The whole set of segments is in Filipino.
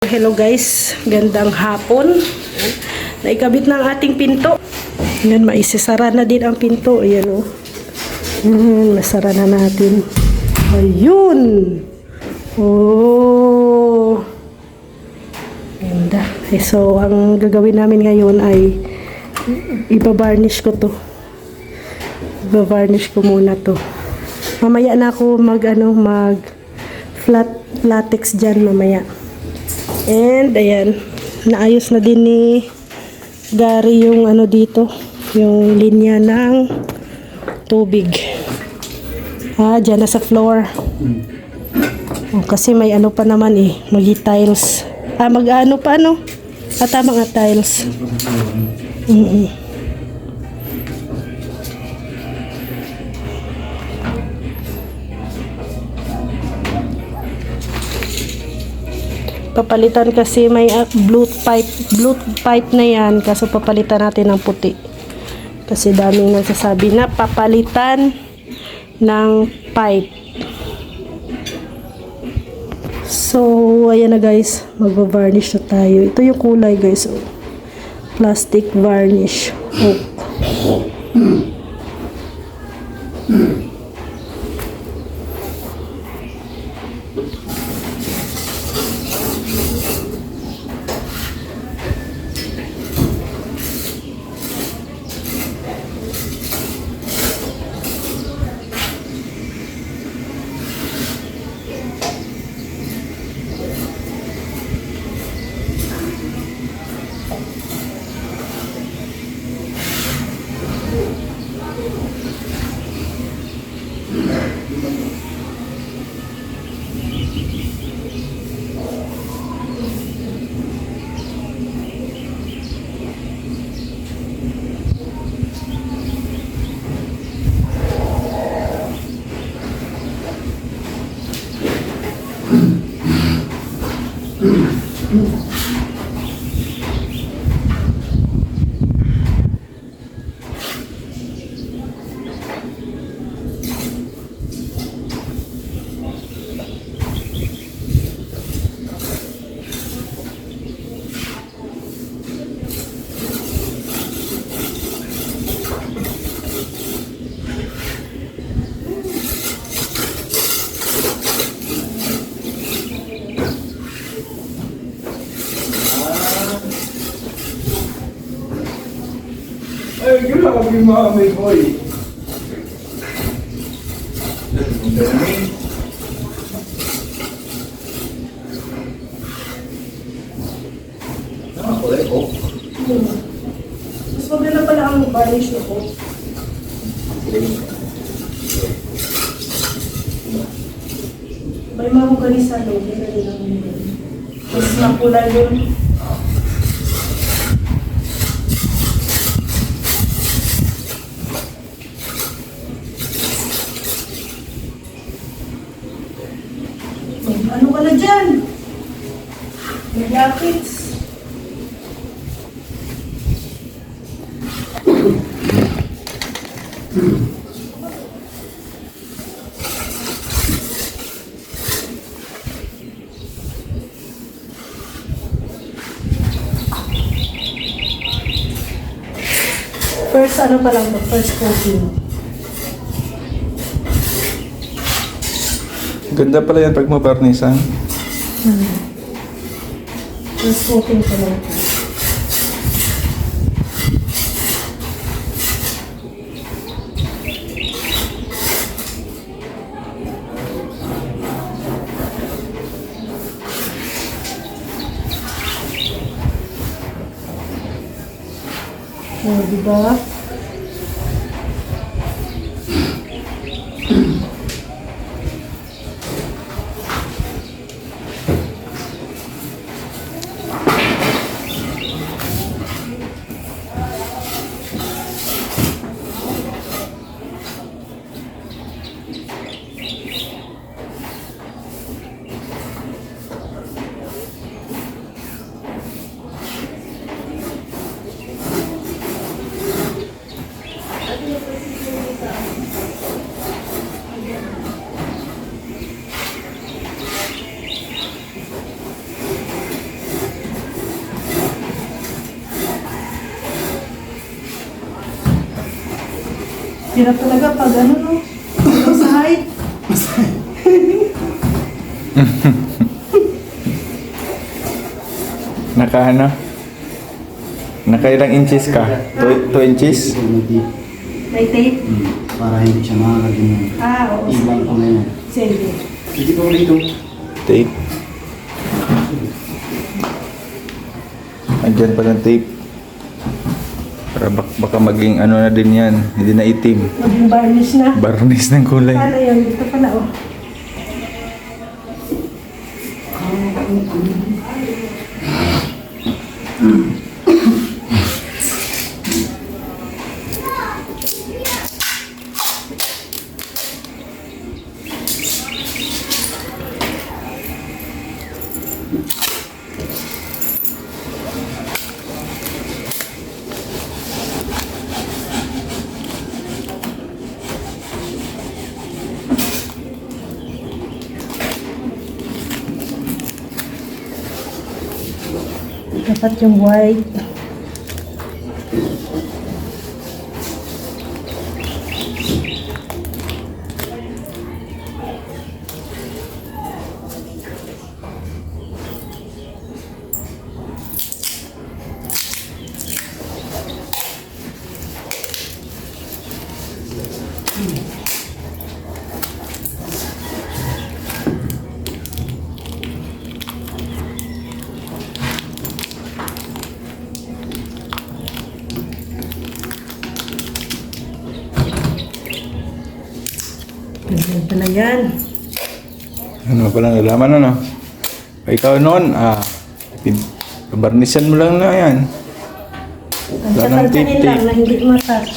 Hello guys, gandang hapon. Naikabit na ang ating pinto. Yan, maisisara na din ang pinto. Ayan o. Masara na natin. Ayun. Oh. Ganda. So, ang gagawin namin ngayon ay ibabarnish ko to. Ibabarnish ko muna to. Mamaya na ako mag latex dyan mamaya. And ayan, naayos na din ni Gary yung dito, yung linya ng tubig. Dyan na sa floor. Kasi may pa naman magi-tiles. Tama nga tiles. Papalitan kasi may blue pipe na yan, kaso papalitan natin ng puti kasi daming nagsasabi na papalitan ng pipe. So ayan na guys, magva-varnish na tayo. Ito yung kulay guys, plastic varnish. Ay, grabe mga may boy. Mas maganda pala ang varnish na po. May mahugani sa loob. Mas makulay yun. Ano ka na dyan? May jackets. First pa lang to? First coating. Ganda pala yan pag mabarnisan. First coating pa lang. Diba? Hirap talaga pag ano, no? Hanggang sa height. Naka ano? Naka ilang inches ka? 2 inches? May tape? Para hindi siya makakagin yung Oo. ibang ko na yun. Sige. Hindi ko rito. Tape. Andyan pa ng tape. Para baka maging ano na din yan. Hindi na itim. Maging varnish na. Barnis ng kulay. Paano yun? Dito pala, oh. Dapat yung white. Ganyan pala yan. Ano pa lang nalaman ano? Ikaw noon, barnisan mo lang na yan. Wala nang Tansya-tansyahin tape. lang na hindi matouch.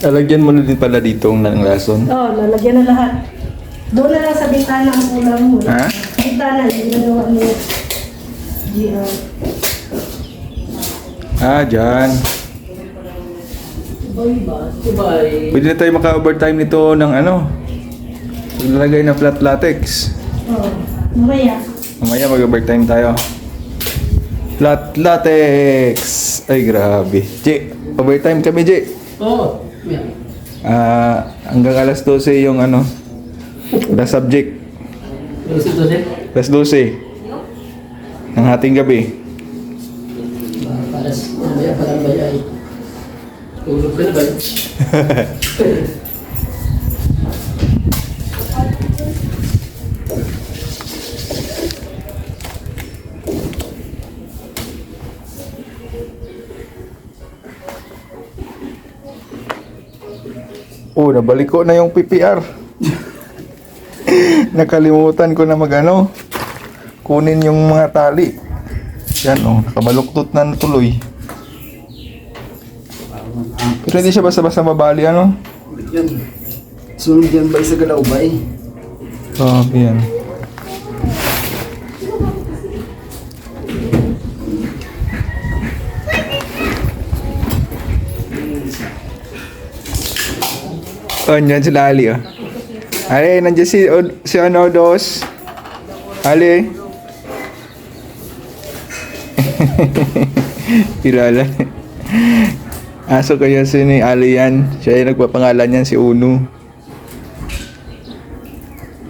Lalagyan mo na din pala dito ng lason. Oo, lalagyan na lahat. Doon na lang sa bintana ang ulam mo. Ha? Bintana, yung ginawa ni GR. Dyan. Pwede na tayo maka-overtime nito ng ano? Lalagay ng flat latex. Oo, mamaya. Mamaya mag-overtime tayo. Flat latex! Ay, grabe. J, overtime kami, J. Oo. Hanggang alas 12 yung ano, the subject. Alas 12 ng ating gabi. Paras, mamaya pa lang ba yan? Tulog ka na ba? Oh, nabalik ko na yung PPR. Nakalimutan ko na magano. Kunin yung mga tali. Yan oh, nakabaluktot na tuloy. Pero hindi siya basta-basta mabali ano? Yan. Sunod yan ba sa galaw ba eh? Yan. Oh, nandiyan sila Ali oh. Ali, nandiyan si ano, Dos. Ali. Kilala. Aso kaya si ni Ali yan. Siya yung nagpapangalan niyan, si Uno.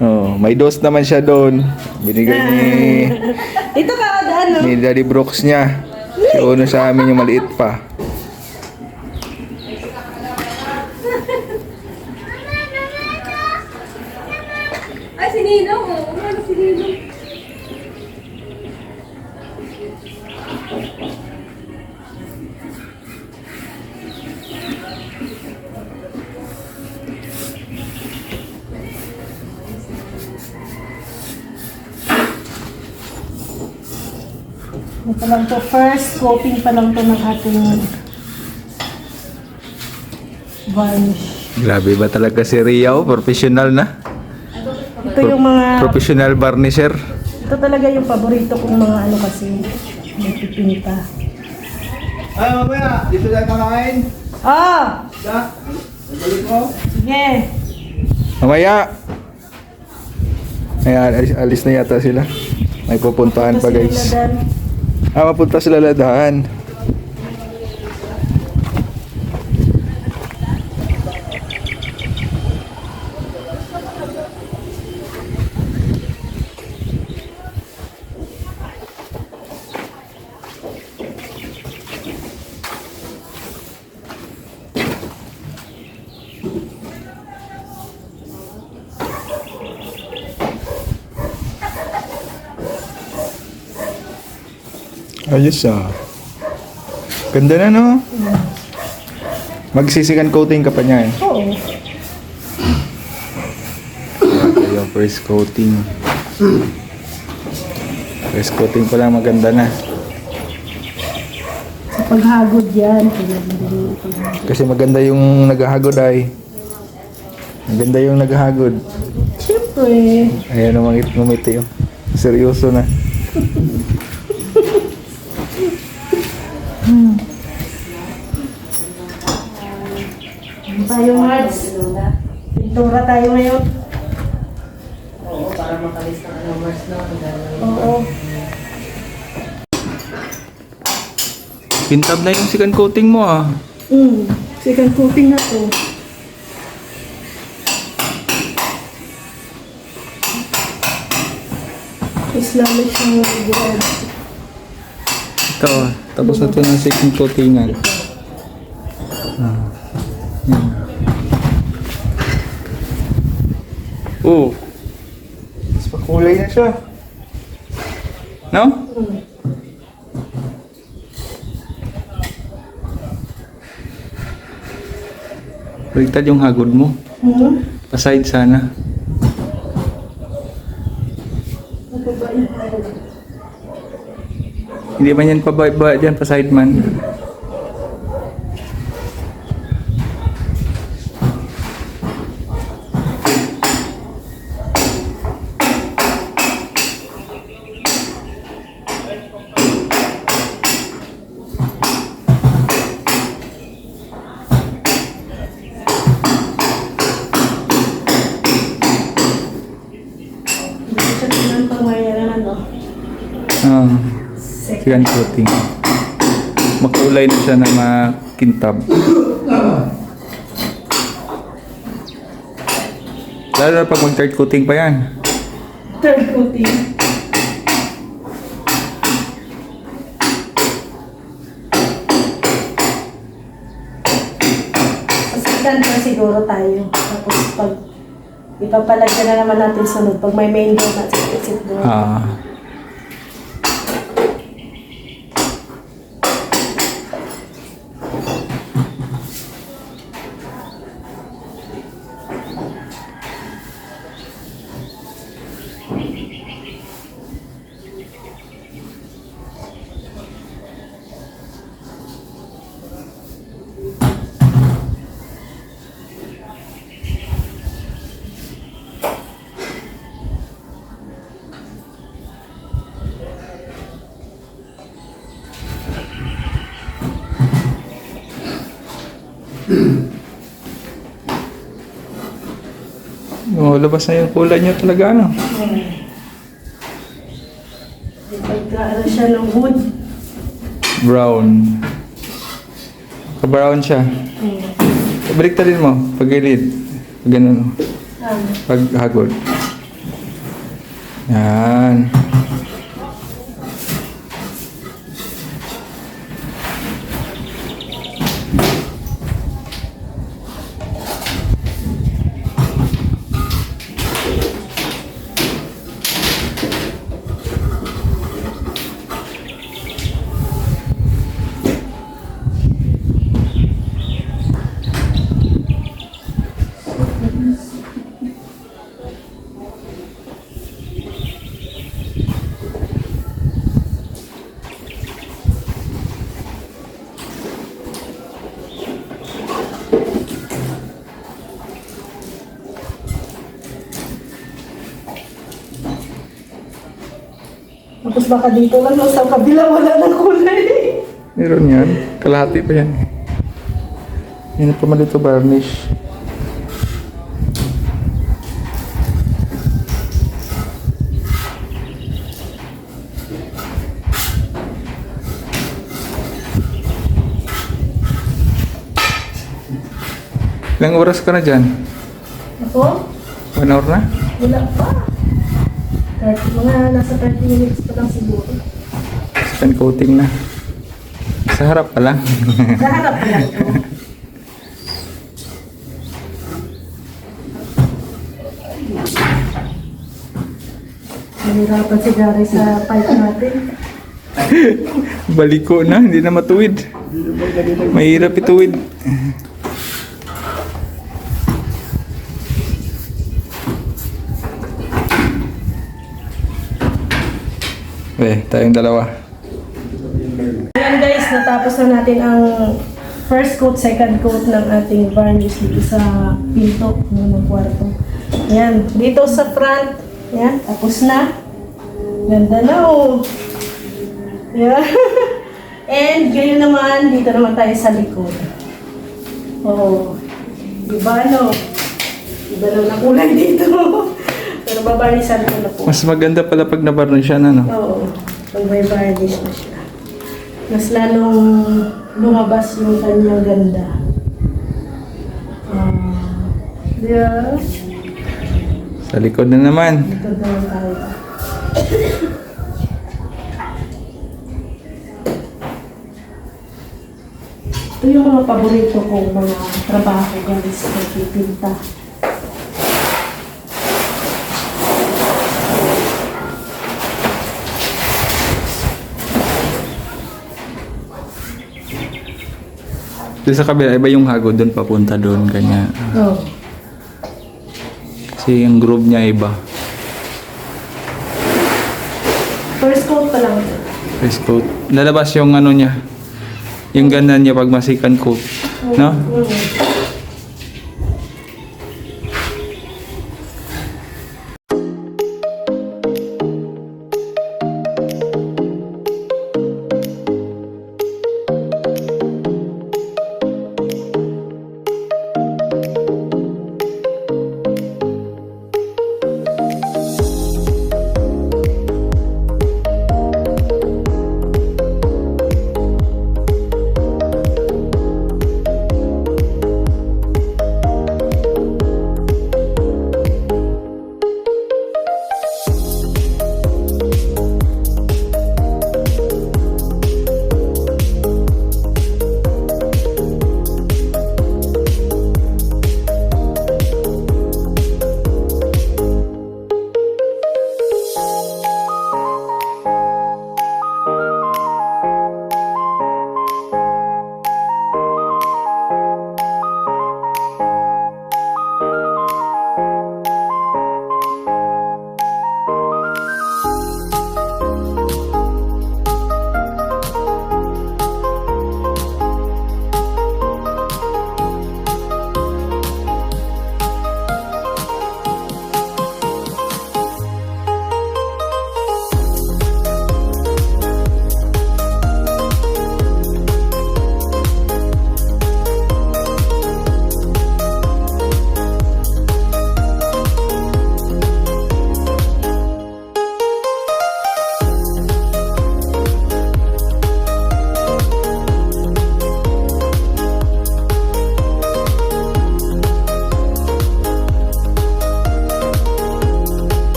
Oh, may dos naman siya doon. Binigay Ito ka, ano? ni Daddy Brooks niya. Si Uno sa amin yung maliit pa. Ay, si Ninong. Ano si Ninong? Ito lang to, first coating pa lang to ng ating varnish. Grabe ba talaga si Riao? Professional na? Ito yung mga Professional varnisher. Ito talaga yung paborito kong mga ano kasi. Nagpipinta. Ay, mamaya, dito na kakain. Ah! Da, balik mo. Sige. Mamaya. Ayan, alis na yata sila. May pupuntahan pa guys. Mapunta sila Ladahan. Ayos ah. Ganda na no? Magsisikan coating ka pa niya eh. Oo. Ito yung first coating. First coating pa lang maganda na. Sa paghagod yan. Kailangan din yung paghagod. Kasi maganda yung naghahagod ay. Maganda yung naghahagod. Siyempre. Ayan ang ngumiti oh. Seryoso na. Ano tayo, Marts? Pintura tayo ngayon. Oo, para makalis na ka ng Mars na. Oo. Pintab na yung second coating mo ah. Second coating na to. Islamic siyang mag-grad. Ito, tapos na ito ng second coatingan. Ah. Yan. Oh. Mas pakulay na siya. No? Baliktad yung hagod mo. Paside sana. Hindi man yan pababa dyan, paside man. Hindi siya tingnan pang mayaran, ano? Second coating. Makulay na siya na makintab. Lalo na pag mag-third coating pa yan. Third coating. Pasitan pa siguro tayo. Tapos pag ipapalagyan na naman natin sunod. Pag may main door na sit door. Oh, labas na yung kulay niya talaga ano. Pagka siya ng wood. Brown. Ka-brown siya. Baliktadin mo, pag gilid. Pag ganun. Pag hagod. Yan. Tapos baka dito lang no, sa kabila wala ng kulay. Meron yan. Kalahati pa yan. Yan pa man dito varnish. Ilang oras ka na dyan? Ako? 1 hour na? Wala pa. 30, mga nasa 30 minutes pa lang siguro. Span coating na. Sa harap pa lang. Sa harap pa lang ito. Nahirapan si Gary sa pipe natin. Baliko na, hindi na matuwid. Mahirap ituwid. Tayong dalawa. Ayan guys, natapos na natin ang first coat, second coat ng ating varnish dito sa pinto ng kwarto. Ayan, dito sa front, ayan, tapos na. Ganda na oh. Yeah. And gayon naman, dito naman tayo sa likod. Oh, diba no? Iba lang na kulay dito. Pero babarnisan ko na po. Mas maganda pala pag nabarnish siya na, no? Oo, pag may varnish na siya. Mas lalong lumabas yung kanyang ganda. Yeah. Sa likod na naman. Ito naman tayo. Ito yung mga paborito kong mga trabaho guys, pagpipinta. Doon sa kabila, iba yung hagod doon papunta doon, kanya. Oh. Kasi yung groove niya iba. First coat pa lang ito. First coat. Lalabas yung ano niya. Yung ganda niya pag second coat. No?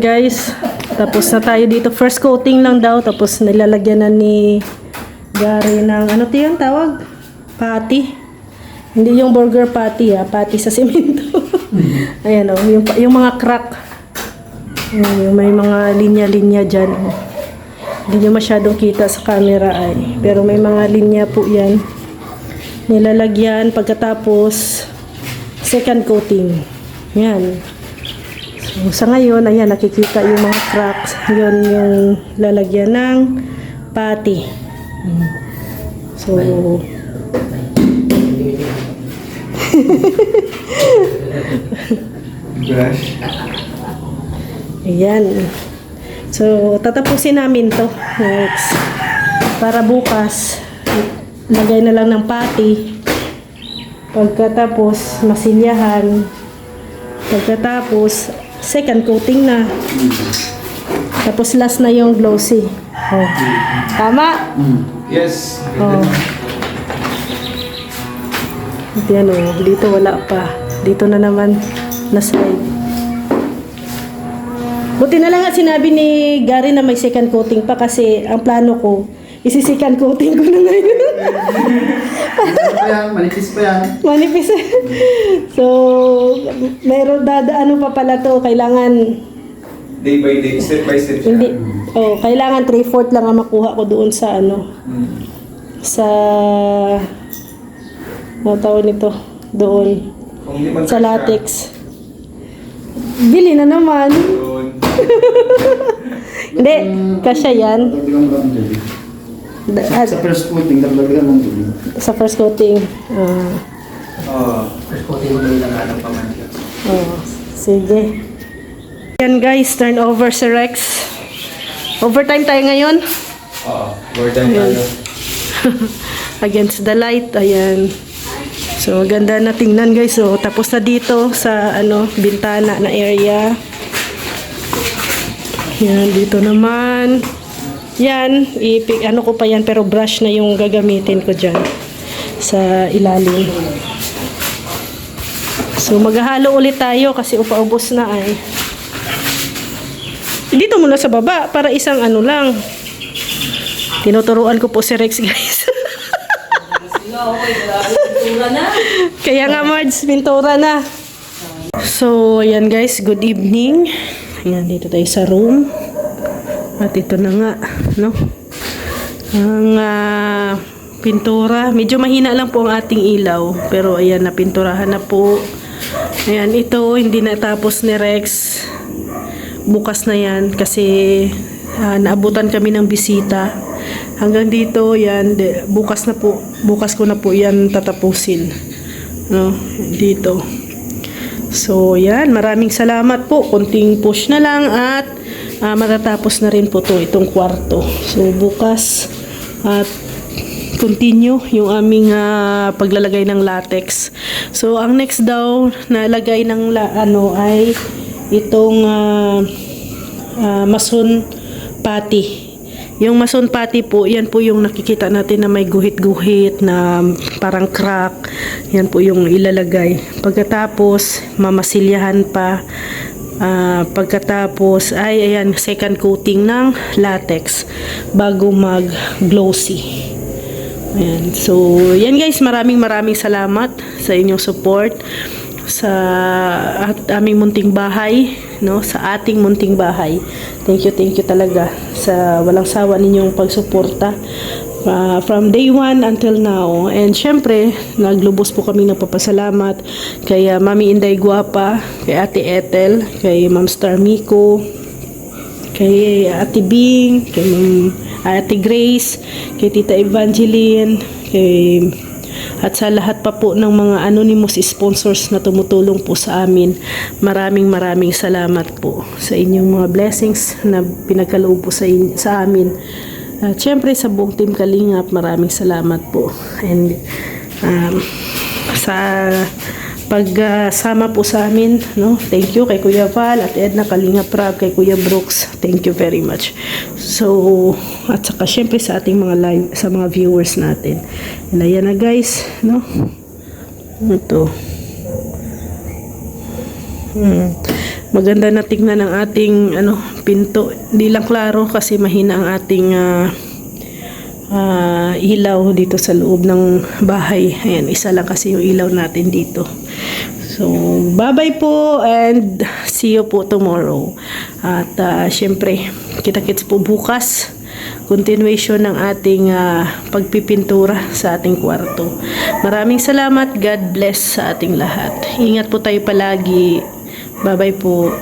Guys, tapos na tayo dito. First coating lang daw, tapos nilalagyan na ni Gary ng ano yun tawag? Patty. Hindi yung burger patty patty sa semento. Ayan yung mga crack. Ayan, yung may mga linya-linya dyan. Hindi nyo masyadong kita sa camera pero may mga linya po yan. Nilalagyan pagkatapos second coating. Yan. So, sa ngayon, ayan, nakikita yung mga cracks. Yun yung lalagyan ng patty. So, Brush. ayan. So, tatapusin namin to next. Para bukas, lagay na lang ng patty. Pagkatapos, masilyahan. Pagkatapos, second coating na. Tapos last na yung glossy. Oh. Tama? Yes. Oh. Yan dito wala pa. Dito na naman na side. Buti na lang at sinabi ni Gary na may second coating pa kasi ang plano ko, isi-second coating ko na ngayon. Manipis pa yan. Manipis. So, meron ano pa pala to, kailangan Day by day, step by step. hindi, kailangan 3/4 lang ang makuha ko doon sa sa ano tawag nito, doon Kung hindi man sa kasya, latex. Bili na naman. yun. Hindi, kasya yan. Dagdagan mo lang ang tubig. Da- Sa first coating, dagdagan mo ang tubig. sa first coating. First coating mo lang ang pamanigas. Sige. Yan guys, turn over si Rex. Overtime tayo ngayon. More than tayo. Against the light, ayan. So, ganda na tingnan guys. So, tapos na dito sa bintana na area. Yan, dito naman. Yan, ko pa yan pero brush na yung gagamitin ko dyan sa ilalim. So, maghahalo ulit tayo kasi upaubos na Dito muna sa baba para isang lang. Tinuturuan ko po si Rex guys. Kaya nga Marge, pintura na. So, ayan guys, good evening. Ayan, dito tayo sa room. At ito na nga, no? Ang pintura. Medyo mahina lang po ang ating ilaw. Pero ayan, napinturahan na po. Ayan, ito, hindi natapos ni Rex. Bukas na yan kasi naabutan kami ng bisita. Hanggang dito, yan, bukas ko na po yan tatapusin. No, dito. So, yan, maraming salamat po. Kunting push na lang at matatapos na rin po itong kwarto. So, bukas at continue yung aming paglalagay ng latex. So, ang next daw na lagay ng ay itong mason patty. Yung mason patty po, yan po yung nakikita natin na may guhit-guhit na parang crack. Yan po yung ilalagay. Pagkatapos, mamasilyahan pa. Pagkatapos, ayan, second coating ng latex bago mag-glossy. Ayan. So, yan guys, maraming salamat sa inyong support sa aming munting bahay, no, sa ating munting bahay. Thank you talaga sa walang sawa ninyong pagsuporta from day 1 until now. And syempre, naglubos po kami ng papasalamat kay Mami Inday Guapa, kay Ate Ethel, kay Ma'am Star Miko, kay Ate Bing, kay Ate Grace, kay Tita Evangeline, at sa lahat pa po ng mga anonymous sponsors na tumutulong po sa amin. Maraming salamat po sa inyong mga blessings na pinagkaloob po sa amin. At syempre sa buong Team Kalingap, maraming salamat po. And sa pagsama po sa amin, no? Thank you kay Kuya Val at Edna Kalingap Rab, kay Kuya Brooks. Thank you very much. So, at saka syempre sa ating mga live, sa mga viewers natin. And ayan na guys, no? Ito. Maganda na tingnan ang ating pinto. Hindi lang klaro kasi mahina ang ating ilaw dito sa loob ng bahay. Ayan, isa lang kasi yung ilaw natin dito. So, bye-bye po and see you po tomorrow. At syempre, kita-kits po bukas. Continuation ng ating pagpipintura sa ating kwarto. Maraming salamat. God bless sa ating lahat. Ingat po tayo palagi. Bye-bye po.